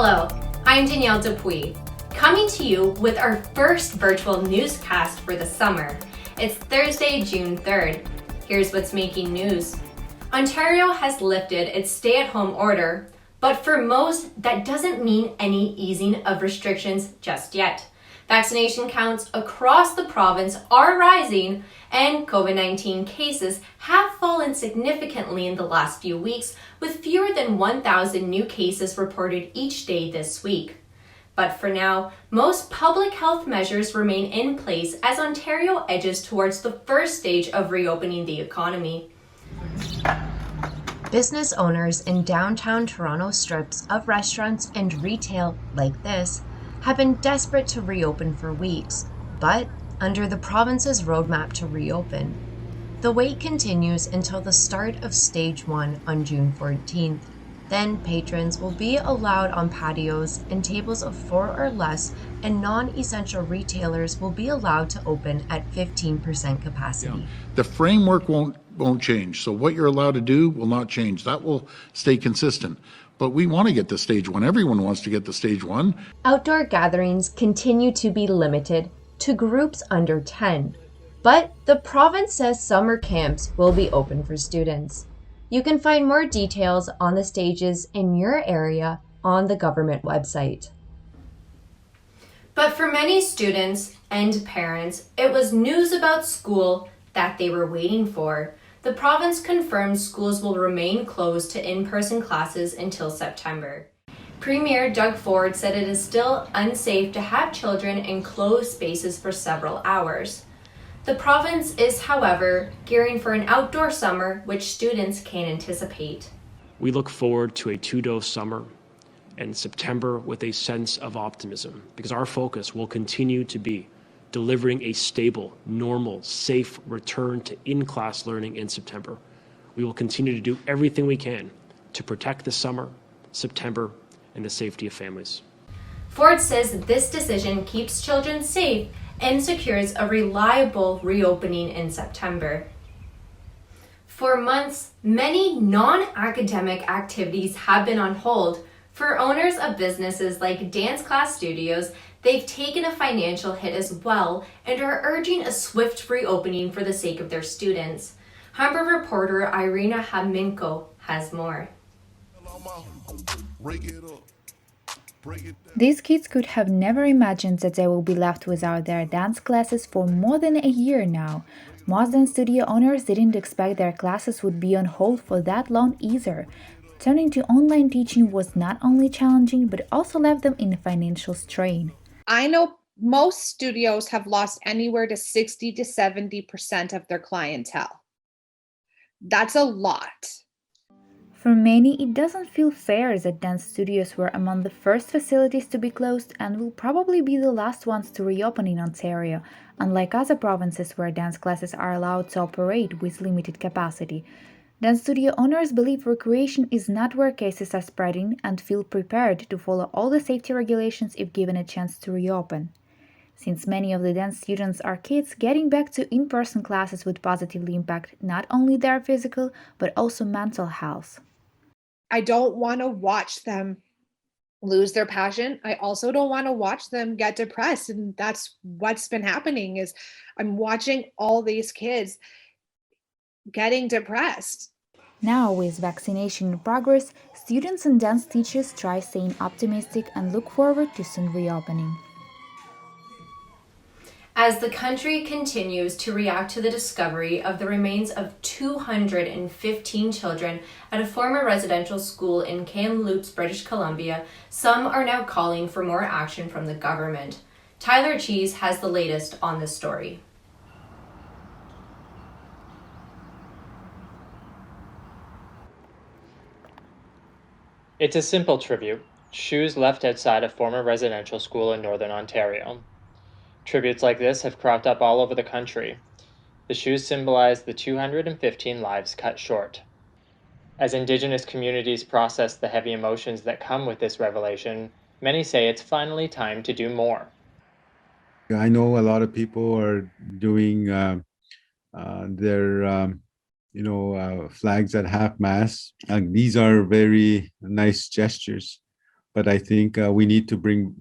Hello, I'm Danielle Dupuis, coming to you with our first virtual newscast for the summer. It's Thursday, June 3rd. Here's what's making news. Ontario has lifted its stay-at-home order, but for most, that doesn't mean any easing of restrictions just yet. Vaccination counts across the province are rising, and COVID-19 cases have fallen significantly in the last few weeks, with fewer than 1,000 new cases reported each day this week. But for now, most public health measures remain in place as Ontario edges towards the first stage of reopening the economy. Business owners in downtown Toronto strips of restaurants and retail like this have been desperate to reopen for weeks, but under the province's roadmap to reopen. The wait continues until the start of Stage 1 on June 14th. Then patrons will be allowed on patios and tables of 4 or less, and non-essential retailers will be allowed to open at 15% capacity. Yeah. The framework won't change, so what you're allowed to do will not change. That will stay consistent. But we want to get to Stage 1. Everyone wants to get to Stage 1. Outdoor gatherings continue to be limited to groups under 10, but the province says summer camps will be open for students. You can find more details on the stages in your area on the government website. But for many students and parents, it was news about school that they were waiting for. The province confirmed schools will remain closed to in-person classes until September. Premier Doug Ford said it is still unsafe to have children in closed spaces for several hours. The province is, however, gearing for an outdoor summer, which students can anticipate. We look forward to a two-dose summer and September with a sense of optimism, because our focus will continue to be delivering a stable, normal, safe return to in-class learning in September. We will continue to do everything we can to protect the summer, September, and the safety of families. Ford says this decision keeps children safe and secures a reliable reopening in September. For months, many non-academic activities have been on hold. For owners of businesses like dance class studios, they've taken a financial hit as well and are urging a swift reopening for the sake of their students. Humber reporter Irina Haminko has more. These kids could have never imagined that they will be left without their dance classes for more than a year now. Most dance studio owners didn't expect their classes would be on hold for that long either. Turning to online teaching was not only challenging, but also left them in financial strain. I know most studios have lost anywhere to 60 to 70% of their clientele. That's a lot. For many, it doesn't feel fair that dance studios were among the first facilities to be closed and will probably be the last ones to reopen in Ontario, unlike other provinces where dance classes are allowed to operate with limited capacity. Dance studio owners believe recreation is not where cases are spreading and feel prepared to follow all the safety regulations if given a chance to reopen. Since many of the dance students are kids, getting back to in-person classes would positively impact not only their physical, but also mental health. I don't want to watch them lose their passion. I also don't want to watch them get depressed. And that's what's been happening is I'm watching all these kids getting depressed. Now, with vaccination in progress, students and dance teachers try staying optimistic and look forward to soon reopening. As the country continues to react to the discovery of the remains of 215 children at a former residential school in Kamloops, British Columbia, some are now calling for more action from the government. Tyler Cheese has the latest on this story. It's a simple tribute, shoes left outside a former residential school in Northern Ontario. Tributes like this have cropped up all over the country. The shoes symbolize the 215 lives cut short. As Indigenous communities process the heavy emotions that come with this revelation, many say it's finally time to do more. I know a lot of people are doing their flags at half mast. These are very nice gestures but I think we need to bring,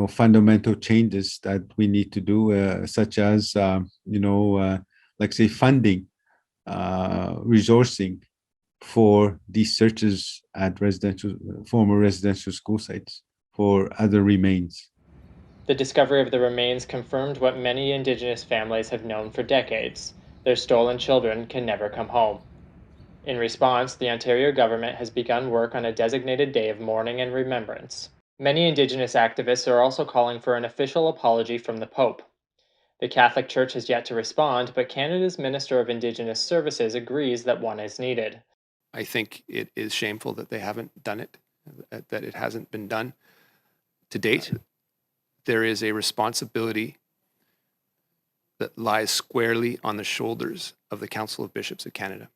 fundamental changes that we need to do, such as, like say funding, resourcing for these searches at former residential school sites for other remains. The discovery of the remains confirmed what many Indigenous families have known for decades: their stolen children can never come home. In response, the Ontario government has begun work on a designated day of mourning and remembrance. Many Indigenous activists are also calling for an official apology from the Pope. The Catholic Church has yet to respond, but Canada's Minister of Indigenous Services agrees that one is needed. I think it is shameful that they haven't done it, that it hasn't been done to date. There is a responsibility that lies squarely on the shoulders of the Council of Bishops of Canada.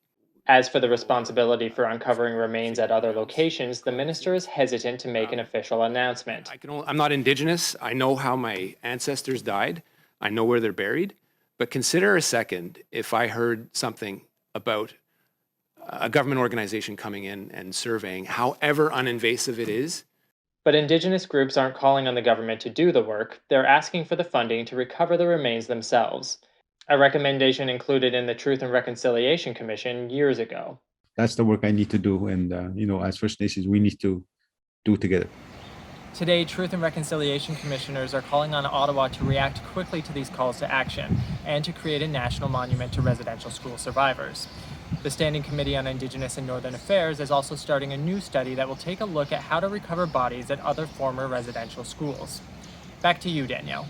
As for the responsibility for uncovering remains at other locations, the minister is hesitant to make an official announcement. I'm not Indigenous. I know how my ancestors died. I know where they're buried. But consider a second if I heard something about a government organization coming in and surveying, however uninvasive it is. But Indigenous groups aren't calling on the government to do the work. They're asking for the funding to recover the remains themselves, a recommendation included in the Truth and Reconciliation Commission years ago. That's the work I need to do, and as First Nations, we need to do together. Today, Truth and Reconciliation Commissioners are calling on Ottawa to react quickly to these calls to action and to create a national monument to residential school survivors. The Standing Committee on Indigenous and Northern Affairs is also starting a new study that will take a look at how to recover bodies at other former residential schools. Back to you, Danielle.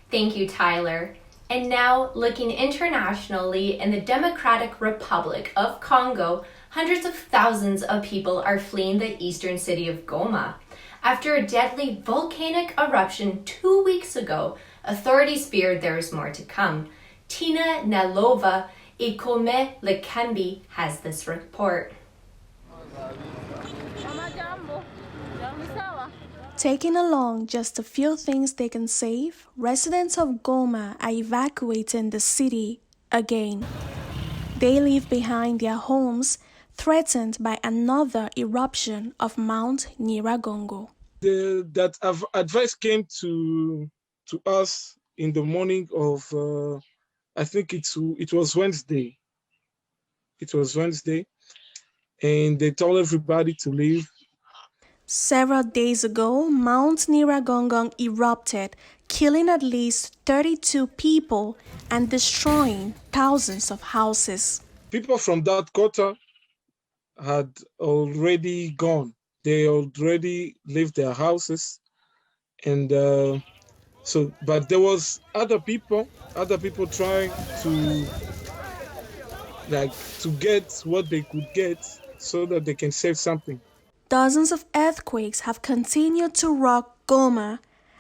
Thank you, Tyler. And now, looking internationally, in the Democratic Republic of Congo, hundreds of thousands of people are fleeing the eastern city of Goma. After a deadly volcanic eruption 2 weeks ago, authorities feared there is more to come. Tina Nalova Ikome Lekambi has this report. Taking along just a few things they can save, residents of Goma are evacuating the city again. They leave behind their homes, threatened by another eruption of Mount Nyiragongo. That advice came to us in the morning of, I think it was Wednesday. It was Wednesday, and they told everybody to leave. Several days ago, Mount Nyiragongo erupted, killing at least 32 people and destroying thousands of houses. People from that quarter had already gone. They already left their houses, and but there was other people trying to get what they could get so that they can save something. Dozens of earthquakes have continued to rock Goma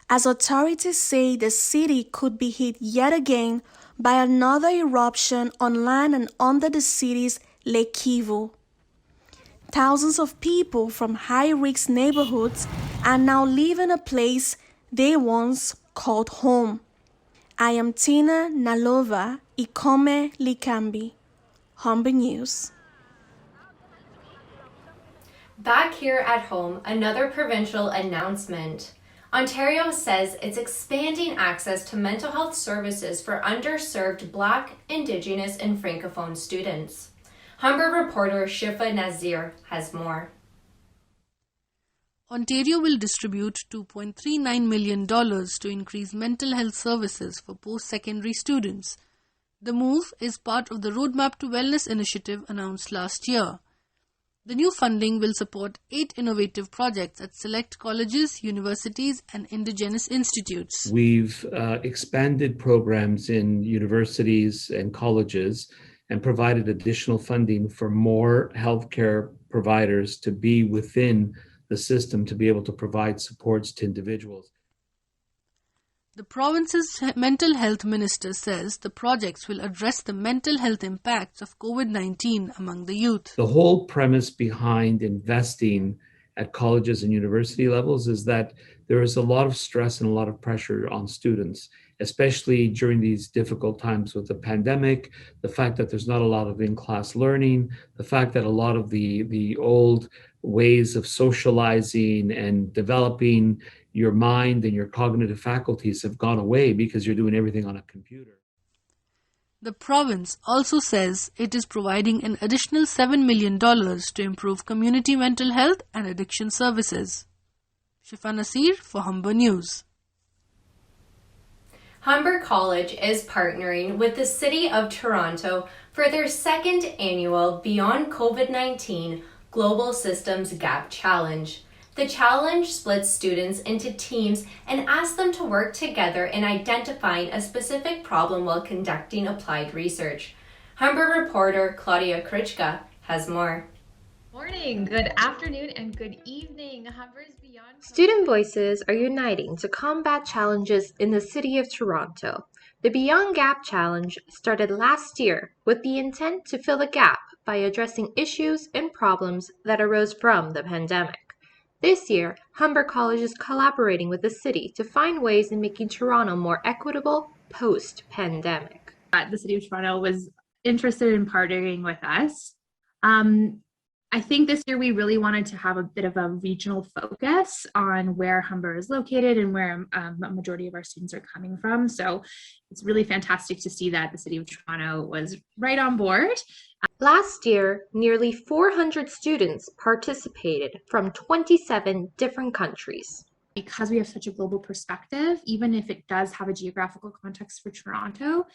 as authorities say the city could be hit yet again by another eruption on land and under the city's Lake Kivu. Thousands of people from high-risk neighborhoods are now leaving a place they once called home. I am Tina Nalova Ikome Likambi, Humber News. Back here at home, another provincial announcement. Ontario says it's expanding access to mental health services for underserved Black, Indigenous, and Francophone students. Humber reporter Shifa Nazir has more. Ontario will distribute $2.39 million to increase mental health services for post-secondary students. The move is part of the Roadmap to Wellness initiative announced last year. The new funding will support 8 innovative projects at select colleges, universities, and Indigenous institutes. We've expanded programs in universities and colleges and provided additional funding for more healthcare providers to be within the system to be able to provide supports to individuals. The province's mental health minister says the projects will address the mental health impacts of COVID-19 among the youth. The whole premise behind investing at colleges and university levels is that there is a lot of stress and a lot of pressure on students, especially during these difficult times with the pandemic, the fact that there's not a lot of in-class learning, the fact that a lot of the old ways of socializing and developing your mind and your cognitive faculties have gone away because you're doing everything on a computer. The province also says it is providing an additional $7 million to improve community mental health and addiction services. Shifa Nasir for Humber News. Humber College is partnering with the City of Toronto for their second annual Beyond COVID-19 Global Systems Gap Challenge. The challenge splits students into teams and asks them to work together in identifying a specific problem while conducting applied research. Humber reporter Claudia Krichka has more. Morning, good afternoon, and good evening. Humber's Beyond. Student voices are uniting to combat challenges in the City of Toronto. The Beyond Gap Challenge started last year with the intent to fill the gap by addressing issues and problems that arose from the pandemic. This year, Humber College is collaborating with the city to find ways in making Toronto more equitable post-pandemic. The City of Toronto was interested in partnering with us. I think this year we really wanted to have a bit of a regional focus on where Humber is located and where a majority of our students are coming from. So it's really fantastic to see that the City of Toronto was right on board. Last year, nearly 400 students participated from 27 different countries. Because we have such a global perspective, even if it does have a geographical context for Toronto,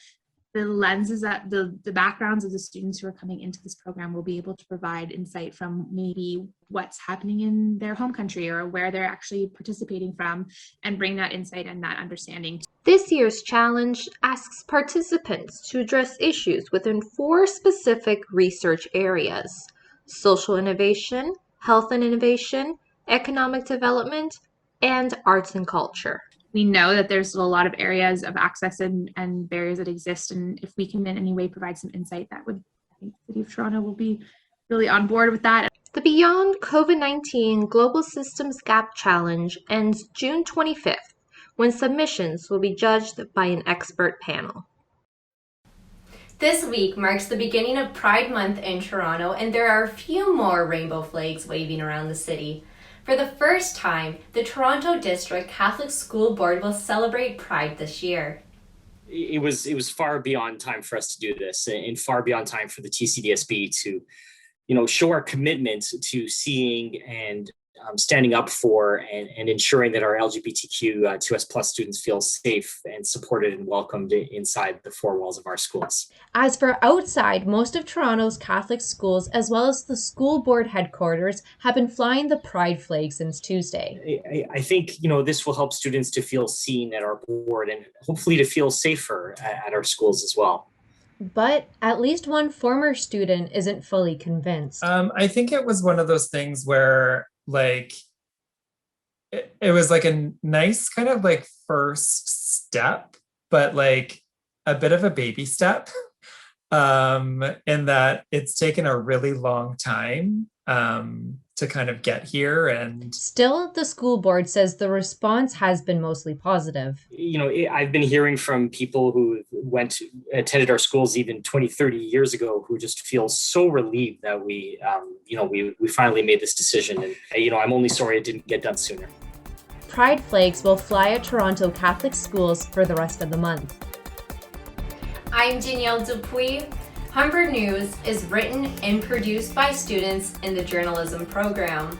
the lenses that the backgrounds of the students who are coming into this program will be able to provide insight from maybe what's happening in their home country or where they're actually participating from, and bring that insight and that understanding. This year's challenge asks participants to address issues within 4 specific research areas: social innovation, health and innovation, economic development, and arts and culture. We know that there's a lot of areas of access and barriers that exist, and if we can in any way provide some insight, I think the City of Toronto will be really on board with that. The Beyond COVID-19 Global Systems Gap Challenge ends June 25th, when submissions will be judged by an expert panel. This week marks the beginning of Pride Month in Toronto, and there are a few more rainbow flags waving around the city. For the first time, the Toronto District Catholic School Board will celebrate Pride this year. It was far beyond time for us to do this, and far beyond time for the TCDSB to, show our commitment to seeing and standing up for and ensuring that our LGBTQ2S+ students feel safe and supported and welcomed inside the 4 walls of our schools. As for outside, most of Toronto's Catholic schools, as well as the school board headquarters, have been flying the Pride flag since Tuesday. I think, this will help students to feel seen at our board and hopefully to feel safer at our schools as well. But at least one former student isn't fully convinced. I think it was one of those things where it was like a nice kind of like first step, but like a bit of a baby step, in that it's taken a really long time to kind of get here. And still, the school board says the response has been mostly positive. I've been hearing from people who attended our schools even 20, 30 years ago who just feel so relieved that we finally made this decision. And, I'm only sorry it didn't get done sooner. Pride flags will fly at Toronto Catholic schools for the rest of the month. I'm Danielle Dupuis. Humber News is written and produced by students in the journalism program.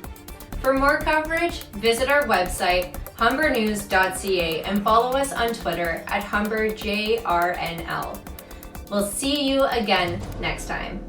For more coverage, visit our website, humbernews.ca, and follow us on Twitter at HumberJRNL. We'll see you again next time.